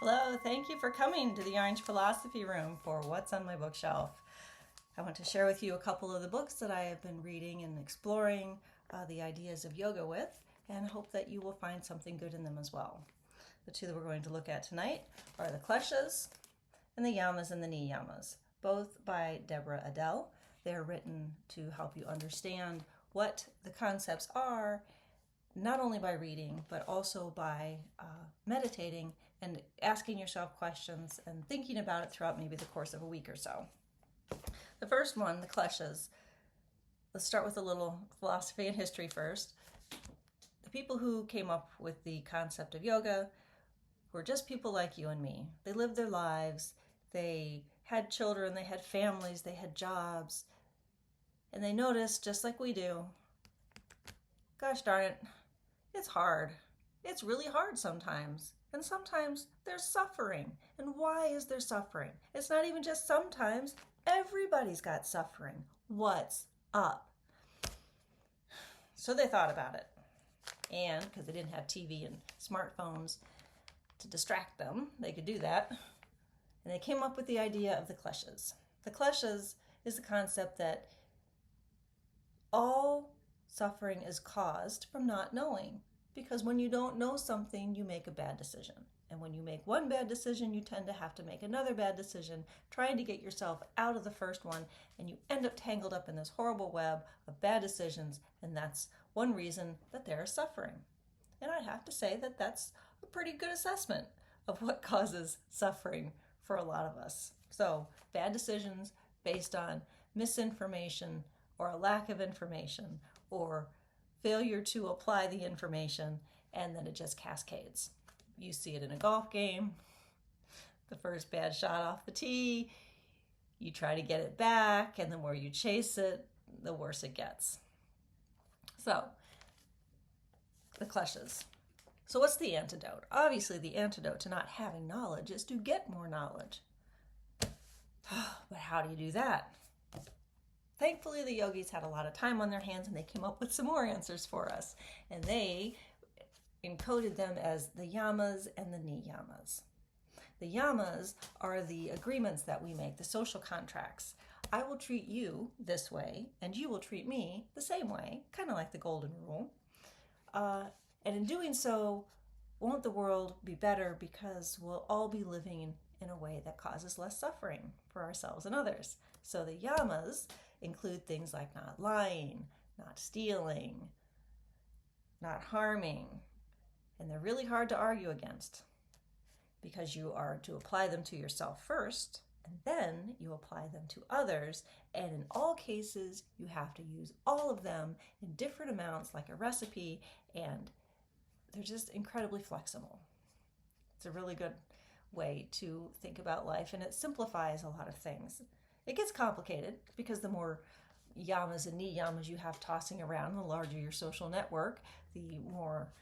Hello, thank you for coming to the Orange Philosophy Room for What's on My Bookshelf. I want to share with you a couple of the books that I have been reading and exploring the ideas of yoga with, and hope that you will find something good in them as well. The two that we're going to look at tonight are the Kleshas and the Yamas and the Niyamas, both by Deborah Adele. They're written to help you understand what the concepts are, not only by reading, but also by meditating and asking yourself questions and thinking about it throughout maybe the course of a week or so. The first one, the Kleshas. Let's start with a little philosophy and history first. The people who came up with the concept of yoga were just people like you and me. They lived their lives, they had children, they had families, they had jobs, and they noticed, just like we do, gosh darn it, it's hard. It's really hard sometimes. And sometimes there's suffering. And why is there suffering? It's not even just sometimes. Everybody's got suffering. What's up? So they thought about it. And because they didn't have TV and smartphones to distract them, they could do that. And they came up with the idea of the Kleshas. The Kleshas is the concept that all suffering is caused from not knowing. Because when you don't know something, you make a bad decision. And when you make one bad decision, you tend to have to make another bad decision, trying to get yourself out of the first one, and you end up tangled up in this horrible web of bad decisions, and that's one reason that there is suffering. And I'd have to say that that's a pretty good assessment of what causes suffering for a lot of us. So, bad decisions based on misinformation or a lack of information or failure to apply the information, and then it just cascades. You see it in a golf game. The first bad shot off the tee, you try to get it back, and the more you chase it, the worse it gets. So, the Kleshas. So what's the antidote? Obviously, the antidote to not having knowledge is to get more knowledge. But how do you do that? Thankfully, the yogis had a lot of time on their hands and they came up with some more answers for us. And they encoded them as the Yamas and the Niyamas. The Yamas are the agreements that we make, the social contracts. I will treat you this way and you will treat me the same way, kind of like the golden rule. And in doing so, won't the world be better because we'll all be living in a way that causes less suffering for ourselves and others. So the Yamas include things like not lying, not stealing, not harming, and they're really hard to argue against because you are to apply them to yourself first, and then you apply them to others, and in all cases, you have to use all of them in different amounts like a recipe, and they're just incredibly flexible. It's a really good way to think about life, and it simplifies a lot of things. It gets complicated because the more yamas and niyamas you have tossing around, the larger your social network, the more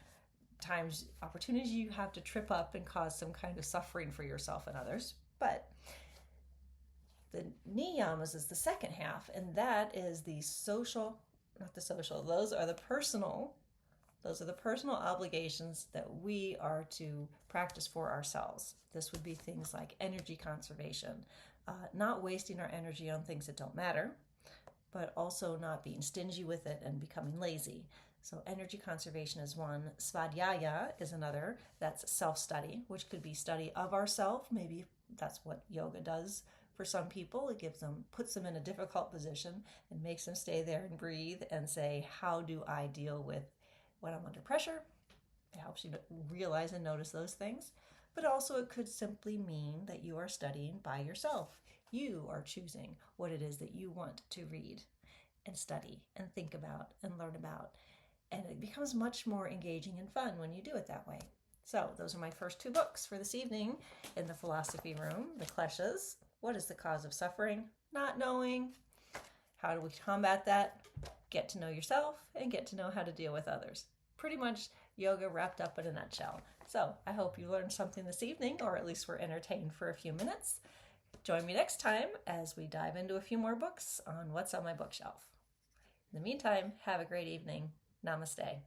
times, opportunities you have to trip up and cause some kind of suffering for yourself and others. But the niyamas is the second half, and that is the social, not the social, those are the personal obligations that we are to practice for ourselves. This would be things like energy conservation, not wasting our energy on things that don't matter, but also not being stingy with it and becoming lazy. So energy conservation is one. Svadhyaya is another. That's self-study, which could be study of ourself. Maybe that's what yoga does for some people. It puts them in a difficult position and makes them stay there and breathe and say, how do I deal with when I'm under pressure? It helps you realize and notice those things. But also it could simply mean that you are studying by yourself. You are choosing what it is that you want to read and study and think about and learn about. And it becomes much more engaging and fun when you do it that way. So those are my first two books for this evening in the Philosophy Room. The Kleshas, What is the Cause of Suffering? Not knowing. How do we combat that? Get to know yourself and get to know how to deal with others. Pretty much yoga wrapped up in a nutshell. So I hope you learned something this evening, or at least were entertained for a few minutes. Join me next time as we dive into a few more books on What's on My Bookshelf. In the meantime, have a great evening. Namaste.